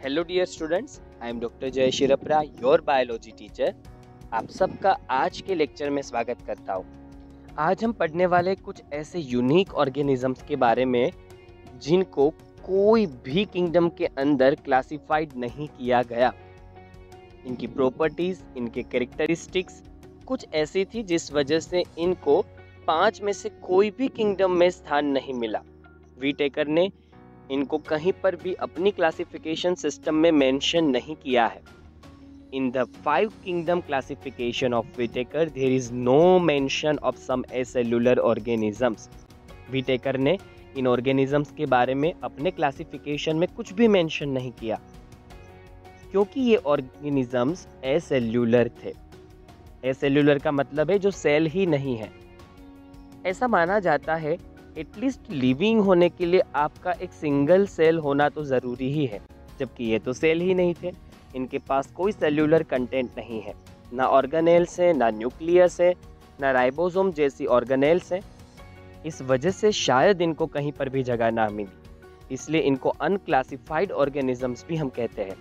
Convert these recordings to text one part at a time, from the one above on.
Hello dear students, I am doctor Jay Shirpara, your biology teacher. आप सबका आज के लेक्चर में स्वागत करता हूँ। आज हम पढ़ने वाले कुछ ऐसे यूनिक ऑर्गेनिजम्स के बारे में जिनको कोई भी किंगडम के अंदर क्लासिफाइड नहीं किया गया। इनकी प्रॉपर्टीज, इनके कैरेक्टरिस्टिक्स कुछ ऐसी थी जिस वजह से इनको 5 में से कोई भी किंगडम में स्थान नहीं मिला। वीटेकर ने इनको कहीं पर भी अपनी क्लासिफिकेशन सिस्टम में मेंशन नहीं किया है। In the 5 kingdom classification of Whittaker there is no mention of some acellular organisms. Whittaker ने इन ऑर्गेनिजम्स के बारे में अपने क्लासिफिकेशन में कुछ भी मेंशन नहीं किया, क्योंकि ये ऑर्गेनिजम्स एसेल्युलर थे। एसेल्युलर का मतलब है जो सेल ही नहीं है। ऐसा माना जाता है एटलीस्ट लिविंग होने के लिए आपका एक सिंगल सेल होना तो ज़रूरी ही है, जबकि ये तो सेल ही नहीं थे। इनके पास कोई सेल्यूलर कंटेंट नहीं है, ना ऑर्गेनेल्स है, ना न्यूक्लियस है, ना राइबोसोम जैसी ऑर्गेनेल्स है। इस वजह से शायद इनको कहीं पर भी जगह ना मिली, इसलिए इनको अनक्लासिफाइड ऑर्गेनिजम्स भी हम कहते हैं।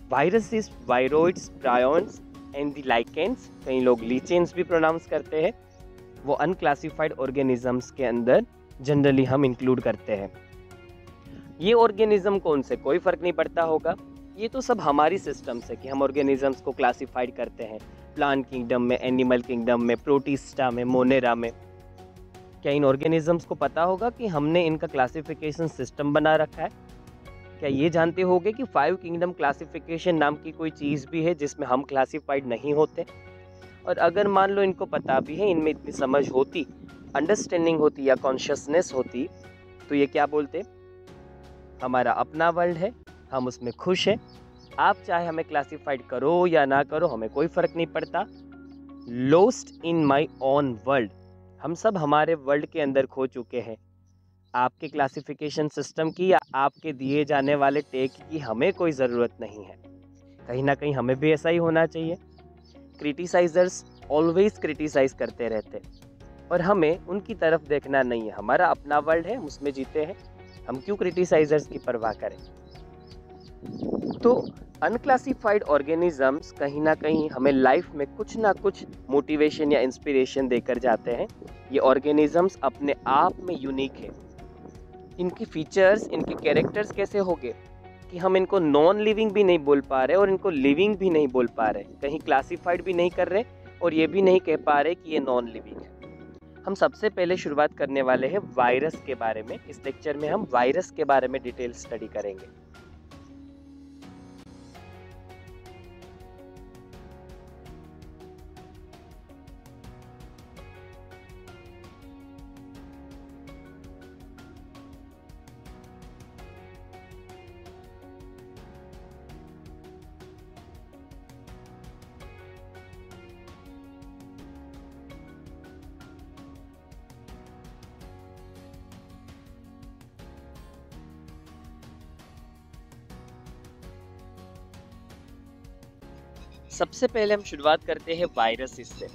Viruses, viroids, prions and the lichens, कई लोग लीचेंस भी प्रोनाउंस करते हैं, वो अनक्लासिफाइड ऑर्गेनिजम्स के अंदर जनरली हम इंक्लूड करते हैं। ये ऑर्गेनिज्म कौन से, कोई फर्क नहीं पड़ता होगा। ये तो सब हमारी सिस्टम से कि हम ऑर्गेनिजम्स को क्लासिफाइड करते हैं प्लांट किंगडम में, एनिमल किंगडम में, प्रोटिस्टा में, मोनेरा में। क्या इन ऑर्गेनिजम्स को पता होगा कि हमने इनका क्लासिफिकेशन सिस्टम बना रखा है? क्या ये जानते होंगे कि 5 किंगडम क्लासिफिकेशन नाम की कोई चीज़ भी है जिसमें हम क्लासिफाइड नहीं होते? और अगर मान लो इनको पता भी है, इनमें इतनी समझ होती, अंडरस्टैंडिंग होती या कॉन्शियसनेस होती, तो ये क्या बोलते, हमारा अपना वर्ल्ड है, हम उसमें खुश हैं, आप चाहे हमें क्लासिफाइड करो या ना करो, हमें कोई फ़र्क नहीं पड़ता। Lost in my own world, हम सब हमारे वर्ल्ड के अंदर खो चुके हैं। आपके क्लासिफिकेशन सिस्टम की या आपके दिए जाने वाले टैग की हमें कोई ज़रूरत नहीं है। कहीं ना कहीं हमें भी ऐसा ही होना चाहिए। क्रिटिसाइजर्स ऑलवेज क्रिटिसाइज करते रहते और हमें उनकी तरफ देखना नहीं है। हमारा अपना वर्ल्ड है, हम उसमें जीते हैं, हम क्यों क्रिटिसाइजर्स की परवाह करें। तो अनक्लासिफाइड ऑर्गेनिजम्स कहीं ना कहीं हमें लाइफ में कुछ ना कुछ मोटिवेशन या इंस्पिरेशन देकर जाते हैं। ये ऑर्गेनिजम्स अपने आप में यूनिक है। इनकी फीचर्स, इनके कैरेक्टर्स कैसे होंगे कि हम इनको नॉन लिविंग भी नहीं बोल पा रहे और इनको लिविंग भी नहीं बोल पा रहे, कहीं क्लासिफाइड भी नहीं कर रहे और ये भी नहीं कह पा रहे कि ये नॉन लिविंग है। हम सबसे पहले शुरुआत करने वाले हैं वायरस के बारे में। इस लेक्चर में हम वायरस के बारे में डिटेल स्टडी करेंगे। सबसे पहले हम शुरुआत करते हैं वायरसेस से।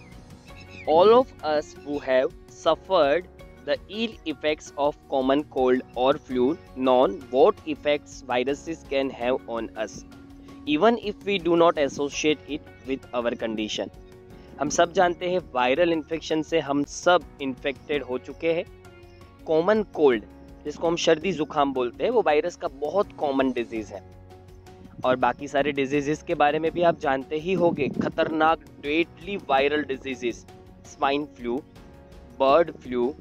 All of us who have suffered the ill effects of common cold और flu know what effects viruses can have on us, even if we do not associate it with our condition. हम सब जानते हैं viral infection से हम सब infected हो चुके हैं। कॉमन कोल्ड, जिसको हम सर्दी जुकाम बोलते हैं, वो वायरस का बहुत कॉमन डिजीज है। और बाकी सारे डिजीजेस के बारे में भी आप जानते ही होंगे, खतरनाक deadly viral diseases, swine flu, bird flu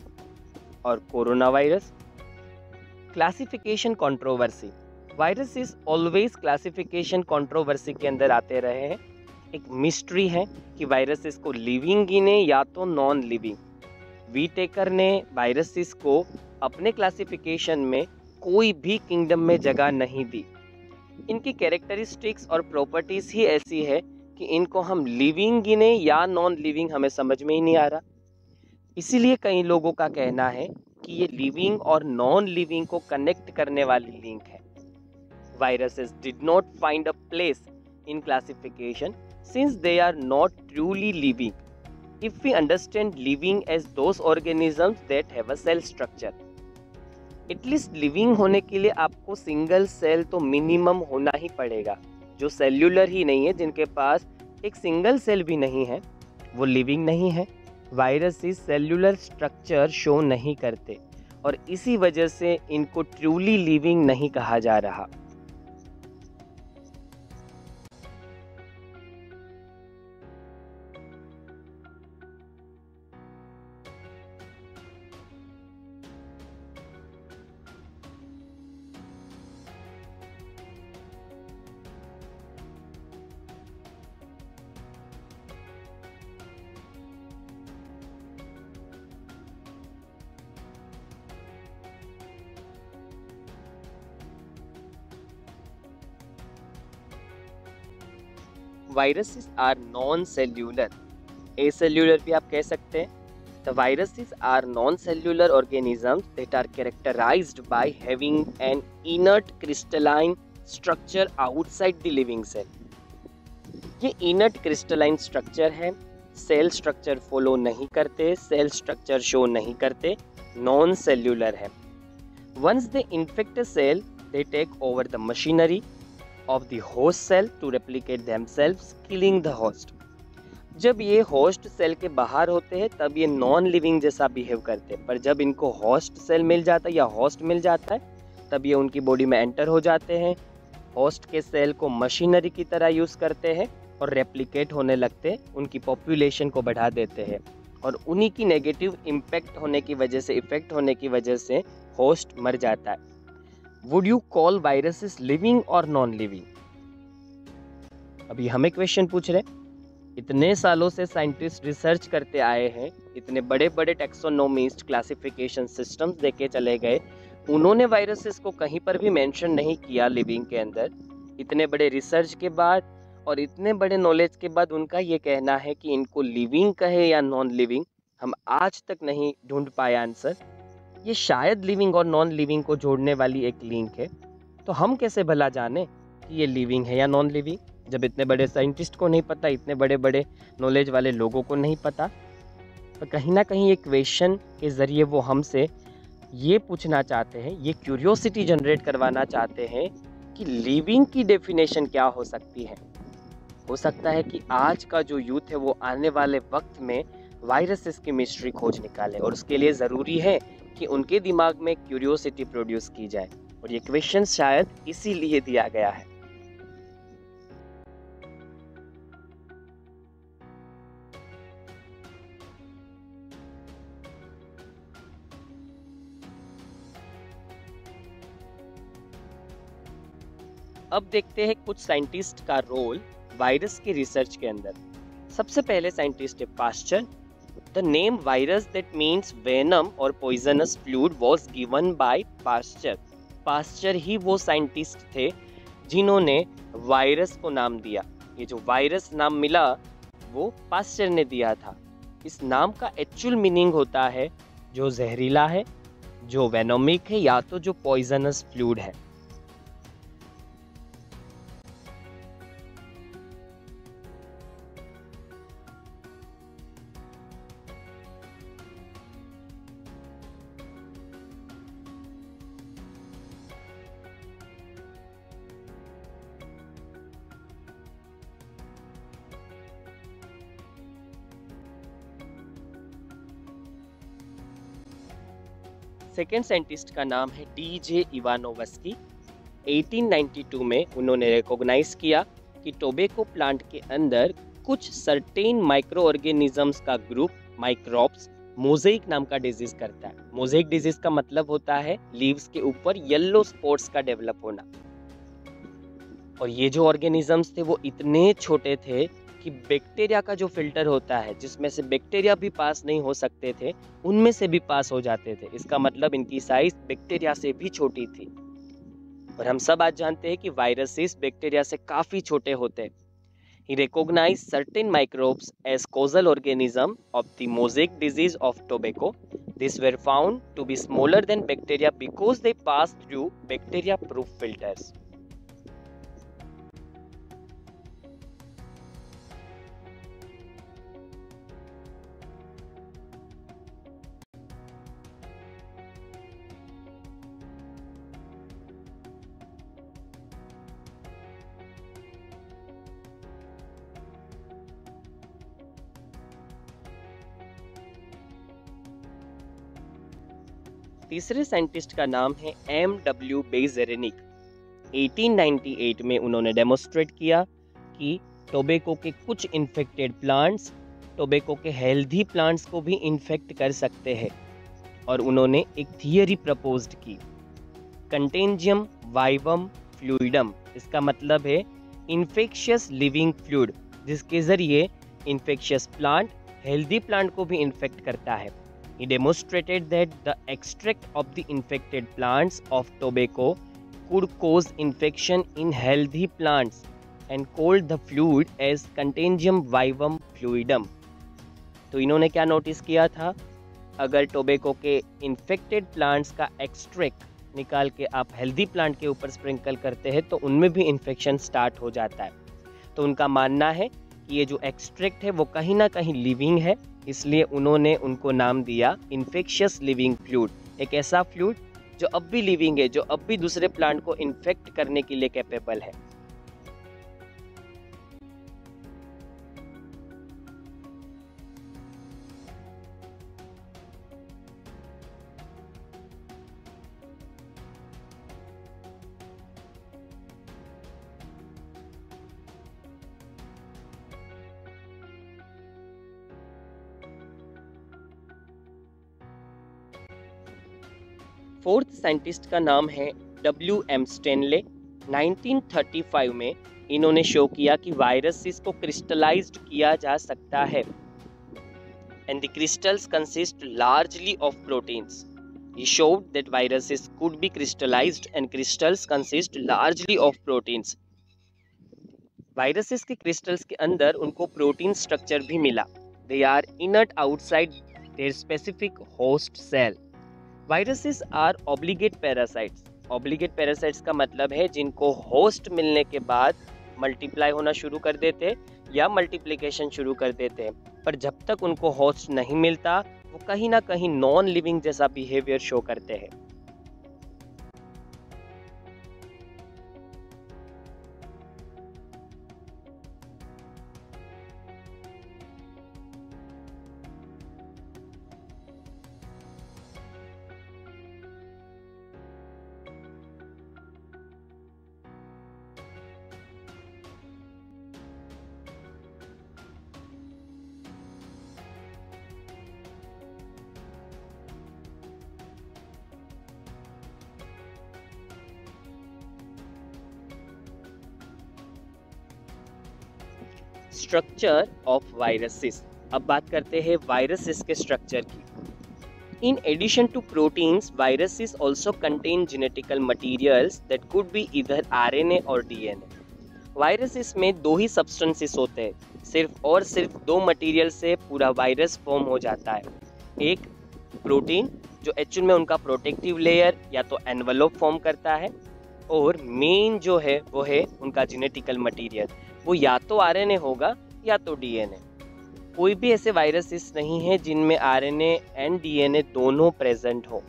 और corona virus. Classification controversy, viruses always classification controversy के अंदर आते रहे हैं। एक मिस्ट्री है कि वायरसेस को लिविंग गिने या तो नॉन लिविंग। वीटेकर ने वायरसेस को अपने क्लासिफिकेशन में कोई भी किंगडम में जगह नहीं दी। इनकी कैरेक्टरिस्टिक्स और प्रॉपर्टीज ही ऐसी है कि इनको हम लिविंग गिने या नॉन लिविंग हमें समझ में ही नहीं आ रहा। इसीलिए कई लोगों का कहना है कि ये लिविंग और नॉन लिविंग को कनेक्ट करने वाली लिंक है। Viruses did not find a place in classification since they are not truly living. If we understand living as those organisms that have a cell structure, at least living होने के लिए आपको single cell तो minimum होना ही पड़ेगा। जो cellular ही नहीं है, जिनके पास एक सिंगल सेल भी नहीं है, वो लिविंग नहीं है। वायरसेस सेल्यूलर स्ट्रक्चर शो नहीं करते और इसी वजह से इनको ट्रूली लिविंग नहीं कहा जा रहा। वायरसेस आर नॉन सेल्यूलर, एसेल्यूलर भी आप कह सकते हैं। The viruses are non-cellular organisms that are characterized by having an inert crystalline structure outside the living cell. ये inert crystalline structure है, सेल स्ट्रक्चर फॉलो नहीं करते, सेल स्ट्रक्चर शो नहीं करते, नॉन सेल्यूलर है। Once they infect a cell, they take over the machinery of the host cell to replicate themselves, killing the host. जब ये host cell के बाहर होते हैं तब ये नॉन लिविंग जैसा बिहेव करते हैं, पर जब इनको होस्ट सेल मिल जाता है या होस्ट मिल जाता है तब ये उनकी बॉडी में एंटर हो जाते हैं, होस्ट के सेल को मशीनरी की तरह यूज़ करते हैं और रेप्लिकेट होने लगते हैं, उनकी पॉपुलेशन को बढ़ा देते हैं और उन्हीं की नेगेटिव इम्पैक्ट होने की वजह से, इफेक्ट होने की वजह से होस्ट मर जाता है। Would you call viruses living और नॉन लिविंग? अभी हमें क्वेश्चन पूछ रहे, इतने सालों से साइंटिस्ट रिसर्च करते आए हैं, इतने बड़े बड़े टेक्सोनोमिस्ट क्लासिफिकेशन सिस्टम्स देके चले गए, उन्होंने वायरसेस को कहीं पर भी मेंशन नहीं किया लिविंग के अंदर। इतने बड़े रिसर्च के बाद और इतने बड़े नॉलेज के बाद उनका ये कहना है कि इनको लिविंग कहे या नॉन लिविंग, हम आज तक नहीं ढूंढ पाए आंसर। ये शायद लिविंग और नॉन लिविंग को जोड़ने वाली एक लिंक है, तो हम कैसे भला जाने कि ये लिविंग है या नॉन लिविंग, जब इतने बड़े साइंटिस्ट को नहीं पता, इतने बड़े बड़े नॉलेज वाले लोगों को नहीं पता। तो कहीं ना कहीं एक क्वेश्चन के ज़रिए वो हमसे ये पूछना चाहते हैं, ये क्यूरियोसिटी जनरेट करवाना चाहते हैं कि लिविंग की डेफिनेशन क्या हो सकती है। हो सकता है कि आज का जो यूथ है वो आने वाले वक्त में वायरसेस की मिस्ट्री खोज निकाले और उसके लिए ज़रूरी है कि उनके दिमाग में क्यूरियोसिटी प्रोड्यूस की जाए, और ये क्वेश्चन शायद इसीलिए दिया गया है। अब देखते हैं कुछ साइंटिस्ट का रोल वायरस की रिसर्च के अंदर। सबसे पहले साइंटिस्ट है Pasteur. The name virus that means venom और poisonous fluid was given by Pasteur. Pasteur ही वो साइंटिस्ट थे जिन्होंने वायरस को नाम दिया। ये जो वायरस नाम मिला वो पास्चर ने दिया था। इस नाम का एक्चुअल मीनिंग होता है जो जहरीला है, जो वेनोमिक है, या तो जो पॉइजनस फ्लूइड है। सेकेंड साइंटिस्ट का नाम है डीजे इवानोवस्की। 1892 में उन्होंने रिकॉग्नाइज किया कि टोबैको प्लांट के अंदर कुछ सर्टेन माइक्रो ऑर्गेनिजम्स का ग्रुप, माइक्रोब्स, मोज़ेइक नाम का डिजीज करता है। मोज़ेइक डिजीज का मतलब होता है लीव्स के ऊपर येलो स्पॉट्स का डेवलप होना। और ये जो ऑर्गेनिजम्स थे वो इतने छोटे थे कि बैक्टीरिया का जो फिल्टर होता है, जिसमें से बैक्टीरिया भी पास नहीं हो सकते थे, उनमें से भी पास हो जाते थे। इसका मतलब इनकी साइज बैक्टीरिया से भी छोटी थी। और हम सब आज जानते हैं कि वायरसेस बैक्टीरिया से काफी छोटे होते हैं। He recognized certain microbes as causal organism of the mosaic disease of tobacco. These were found to be smaller than bacteria because they pass through bacteria-proof filters. तीसरे साइंटिस्ट का नाम है M.W. बेज़रेनिक। 1898 में उन्होंने डेमोस्ट्रेट किया कि टोबैको के कुछ इन्फेक्टेड प्लांट्स टोबैको के हेल्दी प्लांट्स को भी इन्फेक्ट कर सकते हैं, और उन्होंने एक थियरी प्रपोज्ड की, कंटेंजियम वाइवम फ्लूइडम। इसका मतलब है इन्फेक्शियस लिविंग फ्लूइड, जिसके जरिए इन्फेक्शियस प्लांट हेल्दी प्लांट को भी इन्फेक्ट करता है। He demonstrated that the extract of the infected plants of tobacco could cause infection in healthy plants and called the fluid as Contagium vivum fluidum। तो इन्होंने क्या notice किया था, अगर टोबैको के इन्फेक्टेड प्लांट्स का एक्सट्रैक्ट निकाल के आप हेल्दी प्लांट के ऊपर स्प्रिंकल करते हैं तो उनमें भी इन्फेक्शन स्टार्ट हो जाता है। तो उनका मानना है कि ये जो एक्सट्रैक्ट है वो कहीं ना कहीं लिविंग है, इसलिए उन्होंने उनको नाम दिया इन्फेक्शियस लिविंग फ्लूइड, एक ऐसा फ्लूइड जो अब भी लिविंग है, जो अब भी दूसरे प्लांट को इन्फेक्ट करने के लिए कैपेबल है। फोर्थ साइंटिस्ट का नाम है W.M. स्टेनले। 1935 में इन्होंने शो किया कि वायरसेस को क्रिस्टलाइज्ड किया जा सकता है, and the crystals consist largely of proteins. He showed that viruses could be crystallized and crystals consist largely of proteins। Viruses के क्रिस्टल्स के अंदर उनको प्रोटीन स्ट्रक्चर भी मिला। They are inert outside their specific host cell। Viruses are obligate parasites. Obligate parasites का मतलब है जिनको होस्ट मिलने के बाद मल्टीप्लाई होना शुरू कर देते या मल्टीप्लिकेशन शुरू कर देते हैं, पर जब तक उनको होस्ट नहीं मिलता वो कहीं ना कहीं नॉन लिविंग जैसा बिहेवियर शो करते हैं। Structure of viruses. अब बात करते हैं वायरसेस के स्ट्रक्चर की। In addition to proteins, viruses also contain genetical materials that could be either RNA or DNA. वायरसेस में दो ही सब्सटेंसेस होते हैं, सिर्फ और सिर्फ दो मटेरियल से पूरा वायरस फॉर्म हो जाता है। एक प्रोटीन जो एक्चुअल में उनका प्रोटेक्टिव लेयर या तो एनवलप फॉर्म करता है, और मेन जो है वो है उनका जेनेटिकल मटेरियल, वो या तो आरएनए होगा या तो डीएनए। कोई भी ऐसे वायरसेस नहीं है जिनमें आरएनए एंड डीएनए दोनों प्रेजेंट हो।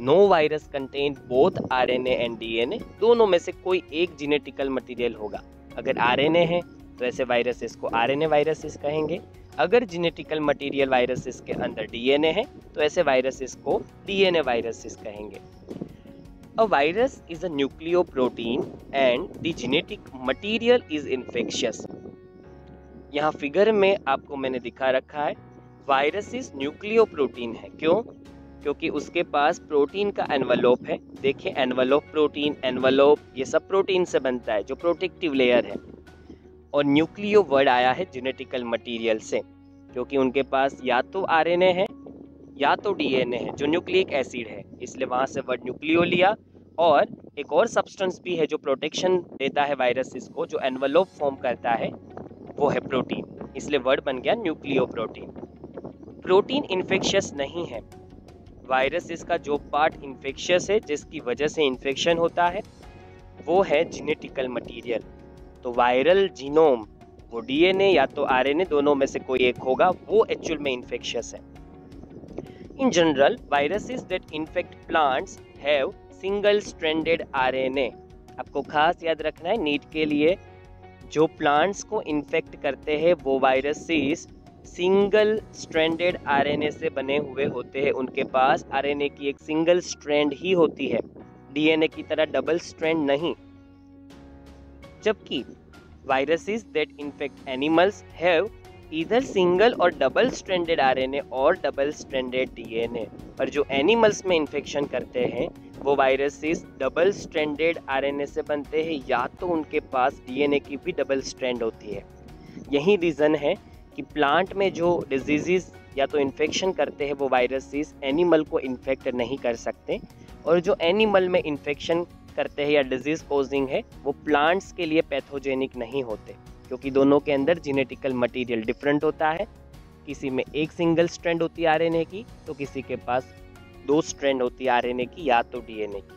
No virus contain both RNA and DNA, दोनों में से कोई एक जेनेटिकल मटेरियल होगा। अगर आरएनए है तो ऐसे वायरसेस को आरएनए वायरसेस कहेंगे, अगर जेनेटिकल मटेरियल वायरसेस के अंदर डीएनए है तो ऐसे वायरसेस को डीएनए वायरसेस कहेंगे। A virus is a nucleoprotein and the genetic material is infectious। यहाँ फिगर में आपको मैंने दिखा रखा है वायरसेस न्यूक्लियोप्रोटीन है। क्यों? क्योंकि उसके पास प्रोटीन का एनवलोप है। देखिए एनवलोप प्रोटीन, एनवलोप ये सब प्रोटीन से बनता है जो प्रोटेक्टिव लेयर है, और न्यूक्लियो वर्ड आया है जेनेटिकल मटेरियल से, क्योंकि उनके पास या तो आरएनए है या तो डीएनए है जो न्यूक्लिक एसिड है, इसलिए वहाँ से वर्ड न्यूक्लियो लिया। और एक और सब्सटेंस भी है जो प्रोटेक्शन देता है वायरसेस को, जो एनवलप फॉर्म करता है, वो है प्रोटीन, इसलिए वर्ड बन गया न्यूक्लियोप्रोटीन। प्रोटीन इन्फेक्शियस नहीं है। वायरसेस का जो पार्ट इन्फेक्शियस है, जिसकी वजह से इन्फेक्शन होता है, वो है जेनेटिकल मटेरियल। तो वायरल जीनोम वो डीएनए या तो आरएनए दोनों में से कोई एक होगा, वो एक्चुअल में इन्फेक्शियस है। In general viruses that infect plants have single stranded RNA. आपको खास याद रखना है नीट के लिए, जो प्लांट्स को इन्फेक्ट करते हैं वो वायरसेस सिंगल स्ट्रैंडेड आरएनए से बने हुए होते हैं। उनके पास आरएनए की एक सिंगल स्ट्रैंड ही होती है, डीएनए की तरह डबल स्ट्रैंड नहीं। जबकि viruses that infect animals have either single और डबल स्ट्रैंडेड आरएनए और डबल स्ट्रैंडेड डीएनए। पर जो एनिमल्स में इन्फेक्शन करते हैं वो वायरसेस डबल स्ट्रैंडेड आरएनए से बनते हैं, या तो उनके पास डीएनए की भी डबल स्ट्रैंड होती है। यही रीज़न है कि प्लांट में जो डिजीज़ या तो इन्फेक्शन करते हैं वो वायरसेस एनिमल को इन्फेक्ट नहीं कर सकते, और जो एनिमल में इन्फेक्शन करते हैं या डिजीज़ कोजिंग है वो प्लांट्स के लिए पैथोजेनिक नहीं होते, क्योंकि दोनों के अंदर जेनेटिकल मटेरियल डिफरेंट होता है। किसी में एक सिंगल स्ट्रैंड होती है आरएनए की, तो किसी के पास 2 स्ट्रैंड होती है आरएनए की या तो डीएनए की।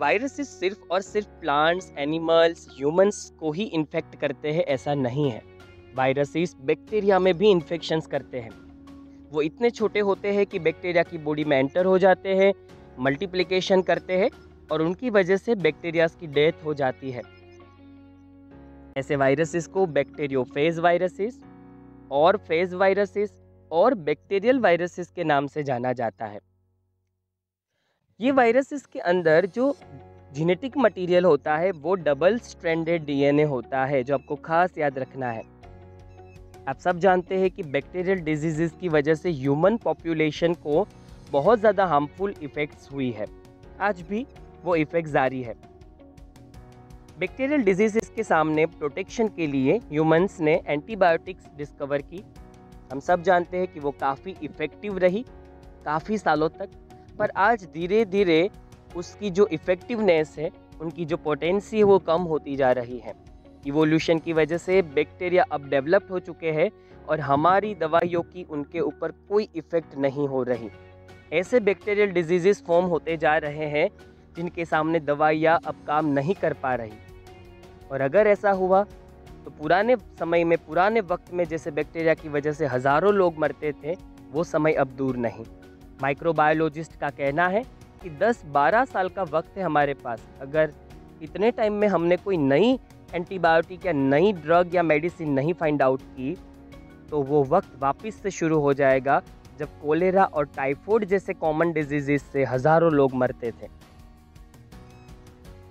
वायरसेस सिर्फ और सिर्फ प्लांट्स, एनिमल्स, ह्यूमंस को ही इन्फेक्ट करते हैं ऐसा नहीं है। वायरसेस बैक्टीरिया में भी इन्फेक्शंस करते हैं। वो इतने छोटे होते हैं कि बैक्टीरिया की बॉडी में एंटर हो जाते हैं, मल्टीप्लिकेशन करते हैं और उनकी वजह से बैक्टीरियाज की डेथ हो जाती है। ऐसे वायरसेस को बैक्टीरियोफेज वायरसेस और फेज वायरसेस और बैक्टीरियल वायरसेस के नाम से जाना जाता है। ये वायरसेस के अंदर जो जेनेटिक मटेरियल होता है वो डबल स्ट्रैंडेड डीएनए होता है, जो आपको खास याद रखना है। आप सब जानते हैं कि बैक्टीरियल डिजीजेस की वजह से ह्यूमन पॉपुलेशन को बहुत ज़्यादा हार्मफुल इफ़ेक्ट्स हुई है। आज भी वो इफ़ेक्ट जारी है। बैक्टीरियल डिजीजेस के सामने प्रोटेक्शन के लिए ह्यूमंस ने एंटीबायोटिक्स डिस्कवर की। हम सब जानते हैं कि वो काफ़ी इफ़ेक्टिव रही काफ़ी सालों तक, पर आज धीरे धीरे उसकी जो इफ़ेक्टिवनेस है, उनकी जो पोटेंसी है वो कम होती जा रही है। इवोल्यूशन की वजह से बैक्टीरिया अब डेवलप हो चुके हैं और हमारी दवाइयों की उनके ऊपर कोई इफ़ेक्ट नहीं हो रही। ऐसे बैक्टीरियल डिजीज़ेस फॉर्म होते जा रहे हैं जिनके सामने दवाइयाँ अब काम नहीं कर पा रही। और अगर ऐसा हुआ तो पुराने समय में, पुराने वक्त में जैसे बैक्टीरिया की वजह से हज़ारों लोग मरते थे, वो समय अब दूर नहीं। माइक्रोबायोलॉजिस्ट का कहना है कि 10-12 साल का वक्त है हमारे पास। अगर इतने टाइम में हमने कोई नई एंटीबायोटिक या नई ड्रग या मेडिसिन नहीं फाइंड आउट की, तो वो वक्त वापस से शुरू हो जाएगा जब कोलेरा और टाइफाइड जैसे कॉमन डिजीजेस से हज़ारों लोग मरते थे।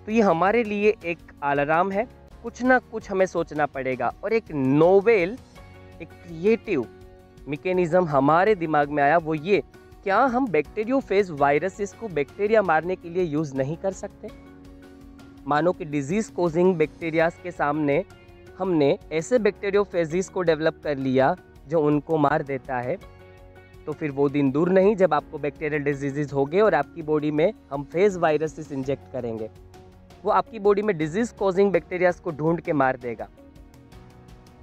तो ये हमारे लिए एक अलार्म है। कुछ ना कुछ हमें सोचना पड़ेगा, और एक नोवेल, एक क्रिएटिव मैकेनिज्म हमारे दिमाग में आया। वो ये, क्या हम बैक्टीरियोफेज वायरसेस को बैक्टीरिया मारने के लिए यूज़ नहीं कर सकते? मानो कि डिजीज़ कोजिंग बैक्टीरियाज के सामने हमने ऐसे बैक्टीरियोफेजिस को डेवलप कर लिया जो उनको मार देता है, तो फिर वो दिन दूर नहीं जब आपको बैक्टीरियल डिजीज़ हो गए और आपकी बॉडी में हम फेज वायरसेस इंजेक्ट करेंगे। वो आपकी बॉडी में डिजीज़ कोजिंग बैक्टीरियाज को ढूंढ के मार देगा।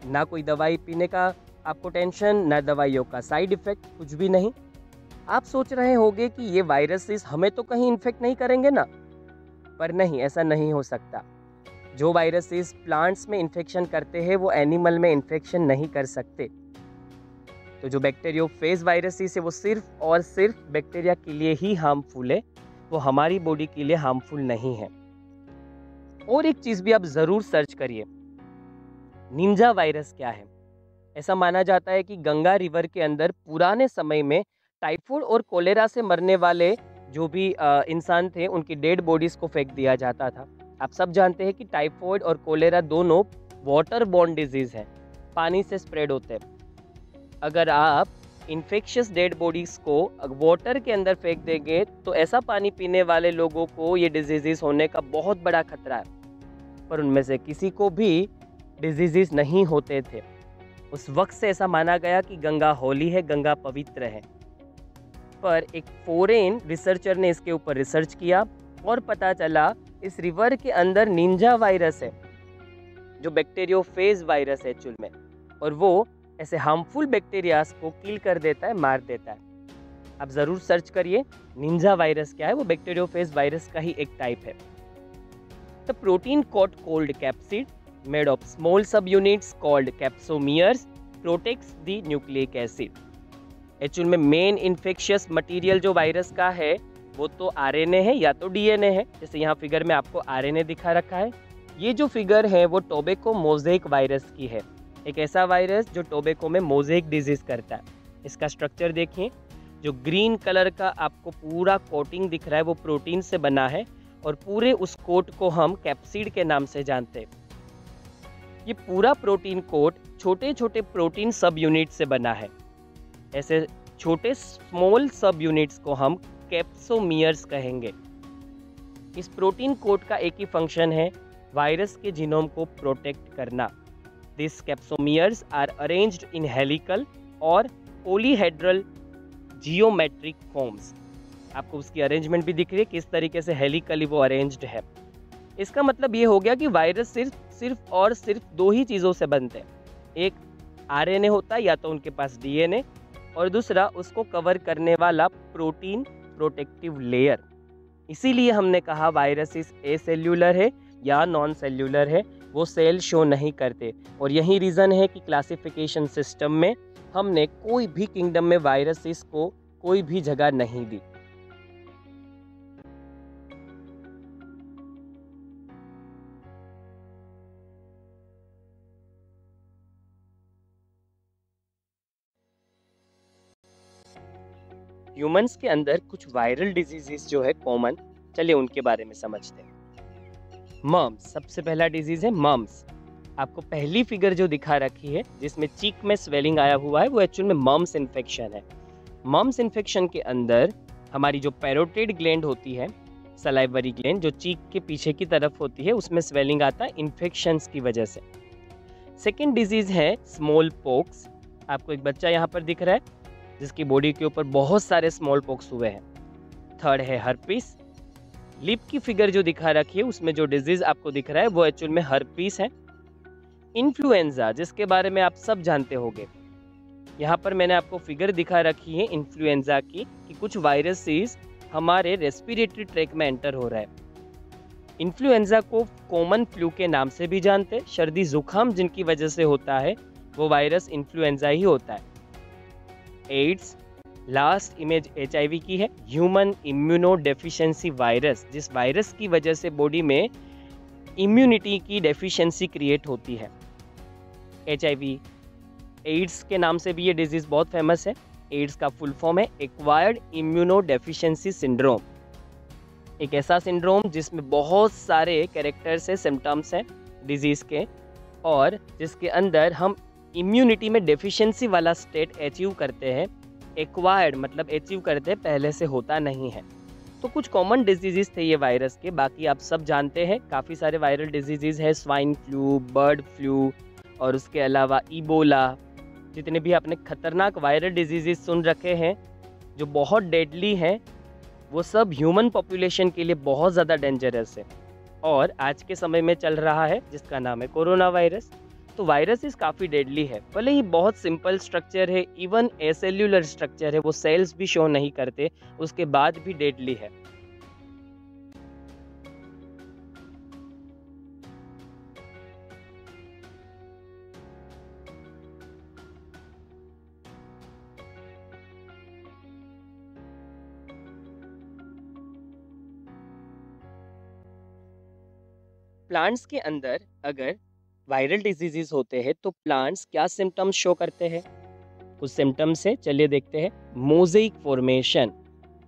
ना कोई दवाई पीने का आपको टेंशन, ना दवाइयों का साइड इफ़ेक्ट, कुछ भी नहीं। आप सोच रहे होंगे कि ये वायरसेस हमें तो कहीं इन्फेक्ट नहीं करेंगे ना, पर नहीं, ऐसा नहीं हो सकता। जो वायरसेस प्लांट्स में इन्फेक्शन करते हैं वो एनिमल में इन्फेक्शन नहीं कर सकते। तो जो बैक्टीरियोफेज वायरसेस है वो सिर्फ और सिर्फ बैक्टीरिया के लिए ही हार्मफुल है, वो हमारी बॉडी के लिए हार्मफुल नहीं है। और एक चीज़ भी आप ज़रूर सर्च करिए, निंजा वायरस क्या है। ऐसा माना जाता है कि गंगा रिवर के अंदर पुराने समय में टाइफाइड और कोलेरा से मरने वाले जो भी इंसान थे उनकी डेड बॉडीज़ को फेंक दिया जाता था। आप सब जानते हैं कि टाइफाइड और कोलेरा दोनों वाटर बॉर्न डिजीज़ हैं, पानी से स्प्रेड होते हैं। अगर आप इन्फेक्शियस डेड बॉडीज़ को वाटर के अंदर फेंक देंगे तो ऐसा पानी पीने वाले लोगों को ये डिजीज़ होने का बहुत बड़ा खतरा है। पर उनमें से किसी को भी डिजीज़ नहीं होते थे। उस वक्त से ऐसा माना गया कि गंगा होली है, गंगा पवित्र है। पर एक फॉरेन रिसर्चर ने इसके ऊपर रिसर्च किया और पता चला इस रिवर के अंदर निंजा वायरस है, जो बैक्टीरियोफेज वायरस है एक्चुअल में। और वो ऐसे हार्मफुल बैक्टीरियाज को किल कर देता है, मार देता है। आप ज़रूर सर्च करिए निंजा वायरस क्या है, वो बैक्टीरियोफेज वायरस का ही एक टाइप है। The protein coat called capsid made of small sub units called capsomeres protects the nucleic acid. Actual में मेन इन्फेक्शियस मटेरियल जो वायरस का है वो तो आरएनए है या तो डीएनए है। जैसे यहाँ फिगर में आपको आरएनए दिखा रखा है। ये जो फिगर है वो टोबैको मोज़ेक वायरस की है, एक ऐसा वायरस जो टोबैको में मोज़ेक डिजीज करता है। इसका स्ट्रक्चर देखिए, जो ग्रीन कलर का आपको पूरा कोटिंग दिख रहा है वो प्रोटीन से बना है और पूरे उस कोट को हम कैप्सिड के नाम से जानते हैं। ये पूरा प्रोटीन कोट छोटे छोटे प्रोटीन सब यूनिट से बना है। ऐसे छोटे स्मॉल सब यूनिट्स को हम कैप्सोमियर्स कहेंगे। इस प्रोटीन कोट का एक ही फंक्शन है, वायरस के जीनोम को प्रोटेक्ट करना। This capsomeres are arranged in helical or polyhedral geometric forms. आपको उसकी अरेंजमेंट भी दिख रही है किस तरीके से हेलिकली वो अरेंज्ड है। इसका मतलब ये हो गया कि वायरस सिर्फ दो ही चीज़ों से बनते हैं। एक आरएनए होता है या तो उनके पास डीएनए, और दूसरा उसको कवर करने वाला प्रोटीन प्रोटेक्टिव लेयर। इसीलिए हमने कहा वायरस एसेल्यूलर है या नॉन सेल्यूलर है, वो सेल शो नहीं करते। और यही रीज़न है कि क्लासिफिकेशन सिस्टम में हमने कोई भी किंगडम में वायरसेस को कोई भी जगह नहीं दी। ह्यूमंस के अंदर कुछ वायरल डिजीजेस जो है कॉमन, चलिए उनके बारे में समझते हैं। मम्स सबसे पहला डिजीज है मम्स। आपको पहली फिगर जो दिखा रखी है जिसमें चीक में स्वेलिंग आया हुआ है वो एक्चुअल में मम्स इन्फेक्शन है। मम्स इन्फेक्शन के अंदर हमारी जो पैरोटिड ग्लैंड होती है, सलाइवरी ग्लैंड जो चीक के पीछे की तरफ होती है, उसमें स्वेलिंग आता है इन्फेक्शंस की वजह से। सेकेंड डिजीज है स्मॉल पॉक्स। आपको एक बच्चा यहाँ पर दिख रहा है जिसकी बॉडी के ऊपर बहुत सारे स्मॉल पॉक्स हुए हैं। थर्ड है हर्पीस। लिप की फिगर जो दिखा रखी है उसमें जो डिजीज आपको दिख रहा है वो एक्चुअल में हर्पीस है। इन्फ्लुएंजा जिसके बारे में आप सब जानते होंगे, यहाँ पर मैंने आपको फिगर दिखा रखी है इन्फ्लुएंजा की कि कुछ वायरसेस हमारे रेस्पिरेटरी ट्रैक में एंटर हो रहा है। इन्फ्लुएंजा को कॉमन फ्लू के नाम से भी जानते हैं। सर्दी जुकाम जिनकी वजह से होता है वो वायरस इन्फ्लुएंजा ही होता है। एड्स, लास्ट इमेज HIV की है, ह्यूमन इम्यूनो डेफिशिएंसी वायरस, जिस वायरस की वजह से बॉडी में इम्यूनिटी की डेफिशिएंसी क्रिएट होती है। HIV एड्स के नाम से भी ये डिजीज बहुत फेमस है। एड्स का फुल फॉर्म है एक्वायर्ड इम्यूनो डेफिशिएंसी सिंड्रोम। एक ऐसा सिंड्रोम जिसमें बहुत सारे कैरेक्टर्स है, सिम्टम्स हैं डिजीज के, और जिसके अंदर हम इम्यूनिटी में डेफिशिएंसी वाला स्टेट अचीव करते हैं। एक्वायर्ड मतलब अचीव करते हैं, पहले से होता नहीं है। तो कुछ कॉमन डिजीजेस थे ये वायरस के, बाकी आप सब जानते हैं। काफ़ी सारे वायरल डिजीजेस है, स्वाइन फ्लू, बर्ड फ्लू, और उसके अलावा इबोला। जितने भी आपने खतरनाक वायरल डिजीजेस सुन रखे हैं जो बहुत डेडली हैं, वो सब ह्यूमन पॉपुलेशन के लिए बहुत ज़्यादा डेंजरस है और आज के समय में चल रहा है, जिसका नाम है कोरोना वायरस। तो वायरसेस काफ़ी डेडली है, भले ही बहुत सिंपल स्ट्रक्चर है, इवन एसेल्यूलर स्ट्रक्चर है, वो सेल्स भी शो नहीं करते, उसके बाद भी डेडली है। प्लांट्स के अंदर अगर वायरल डिजीजेस होते हैं तो प्लांट्स क्या सिम्टम्स शो करते हैं? उस सिम्टम्स से चलिए देखते हैं। Mosaic formation.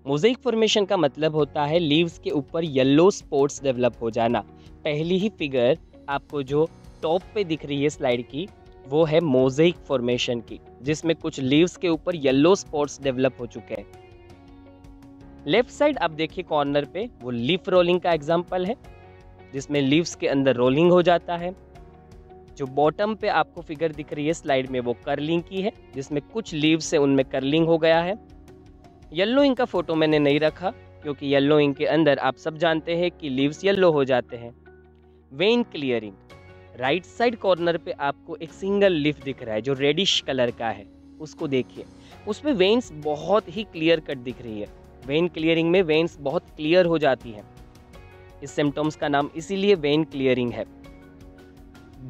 मोज़ेक फॉर्मेशन का मतलब होता है लीव्स के ऊपर येलो स्पॉट्स डेवलप हो जाना। पहली ही फिगर आपको जो टॉप पे दिख रही है स्लाइड की, वो है मोज़ेक फॉर्मेशन की, जिसमें कुछ लीव्स के ऊपर येलो स्पॉट्स डेवलप हो चुके हैं। लेफ्ट साइड आप देखिए कॉर्नर पे, वो लीफ रोलिंग का एग्जाम्पल है, जिसमें लीव्स के अंदर रोलिंग हो जाता है। जो बॉटम पे आपको फिगर दिख रही है स्लाइड में, वो कर्लिंग की है, जिसमें कुछ लीव्स से उनमें कर्लिंग हो गया है। येलो इंक का फोटो मैंने नहीं रखा क्योंकि येलो इंक के अंदर आप सब जानते हैं कि लीव्स येलो हो जाते हैं। When clearing, right side corner पे आपको एक सिंगल लीफ दिख रहा है जो रेडिश कलर का है, उसको देखिए। उसमें वेन्स बहुत ही क्लियर कट दिख रही है। वेन क्लियरिंग में वेन्स बहुत क्लियर हो जाती हैं। इस सिम्टम्स का नाम इसीलिए वेन क्लियरिंग है।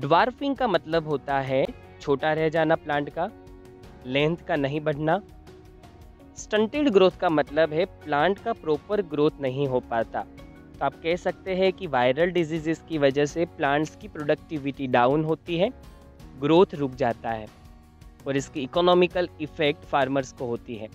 ड्वार्फिंग का मतलब होता है छोटा रह जाना प्लांट का, लेंथ का नहीं बढ़ना। स्टंटेड ग्रोथ का मतलब है प्लांट का प्रॉपर ग्रोथ नहीं हो पाता। तो आप कह सकते हैं कि वायरल डिजीजेस की वजह से प्लांट्स की प्रोडक्टिविटी डाउन होती है, ग्रोथ रुक जाता है और इसकी इकोनॉमिकल इफेक्ट फार्मर्स को होती है।